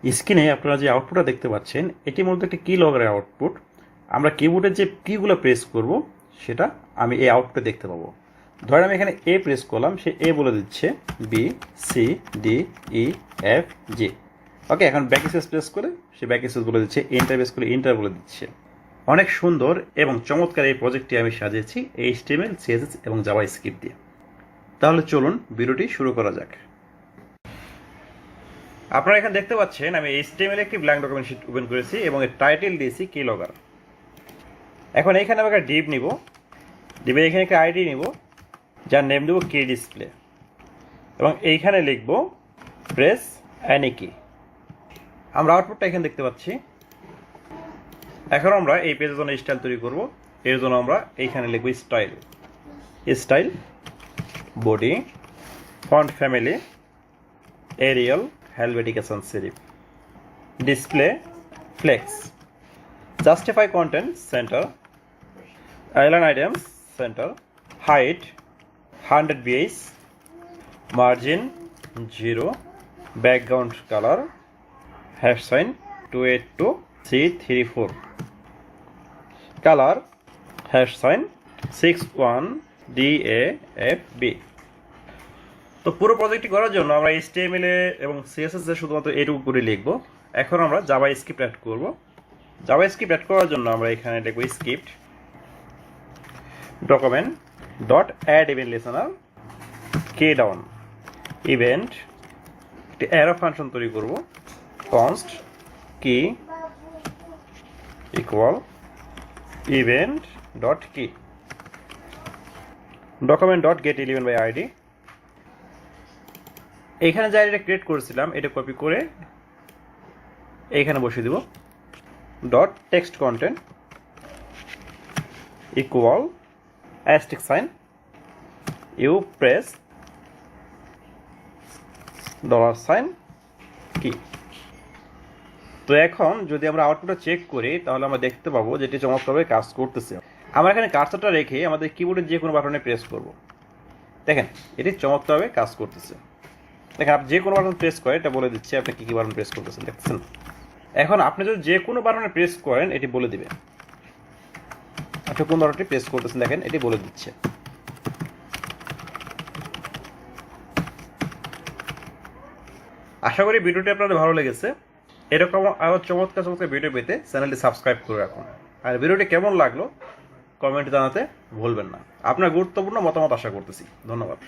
স্ক্রিনে আপনারা যে আউটপুটটা দেখতে পাচ্ছেন এটির মধ্যে একটি কি লগের আউটপুট। আমরা কিবোর্ডের যে কিগুলো প্রেস করব সেটা আমি এই আউটপুটে দেখতে পাবো। ধরেন আমি এখানে এ প্রেস করলাম, সে এ বলে দিচ্ছে B C D E F G. Okay, এখন ব্যাক স্পেস প্রেস করে সে ব্যাক স্পেস বলে দিচ্ছে, এন্টার প্রেস করে এন্টার বলে দিচ্ছে। অনেক সুন্দর এবং চমৎকার এই প্রজেক্টটি আমি সাজিয়েছি HTML, CSS এবং জাভাস্ক্রিপ্ট দিয়ে। তাহলে চলুন ভিডিওটি শুরু করা যাক। আপনারা এখানে দেখতে পাচ্ছেন আমি HTML একটি ব্ল্যাঙ্ক ডকুমেন্ট শিট ওপেন করেছি এবং এর টাইটেল দিয়েছি কিলগার। এখন এখানে আমি একটা ডিভ নিব, ডিভে এখানে একটা আইডি নিব যার নেম দেবো কি ডিসপ্লে এবং এইখানে লিখব প্রেস অ্যানি কি। আমরা আউটপুটটা এখানে দেখতে পাচ্ছি। এখন আমরা এই পেজের জন্য স্টাইল তৈরি করব। এর জন্য আমরা এইখানে লিখব style, style body font family Arial helvetica sans serif, display flex, justify content center, align items center, height 100 bs, margin 0, background color hash sign 282C34, color hash sign 61DAFB। তো পুরো প্রজেক্টটি করার জন্য আমরা HTML এবং CSS এ শুধুমাত্র এইটুকু করে লিখব। এখন আমরা জাভাস্ক্রিপ্ট অ্যাড করব। জাভাস্ক্রিপ্ট অ্যাড করার জন্য আমরা এখানে লিখব script document dot add event listener key down event, একটি অ্যারো ফাংশন তৈরি করব const key equal event dot key document dot get element by ID. এইখানে যে আইডিটা ক্রিয়েট করেছিলাম এটা কপি করে এইখানে বসিয়ে দিব dot text content equal asterisk sign you press $সাইন কি। তো এখন যদি আমরা আউটপুটটা চেক করি তাহলে আমরা দেখতে পাবো যেটি চমৎকারভাবে কাজ করতেছে। আমরা এখানে কার্সারটা রেখে আমাদের কিবোর্ডের যে কোনো বাটনে প্রেস করব। দেখেন এটি চমৎকারভাবে কাজ করতেছে। দেখেন আপনি যে কোনো বাটন প্রেস করেন এটা বলে দিচ্ছে আপনি কী কী বাটন প্রেস করতেছেন, দেখছেন। এখন আপনি যদি যে কোনো বাটনে প্রেস করেন এটি বলে দিবে আপনি কোন বাটনটি প্রেস করতেছেন, দেখেন এটি বলে দিচ্ছে। আশা করি ভিডিওটি আপনাদের ভালো লেগেছে। এরকম আরও চমৎকার চমৎকার ভিডিও পেতে চ্যানেলটি সাবস্ক্রাইব করে রাখুন। আর ভিডিওটি কেমন লাগলো কমেন্টে জানাতে ভুলবেন না। আপনার গুরুত্বপূর্ণ মতামত আশা করতেছি। ধন্যবাদ।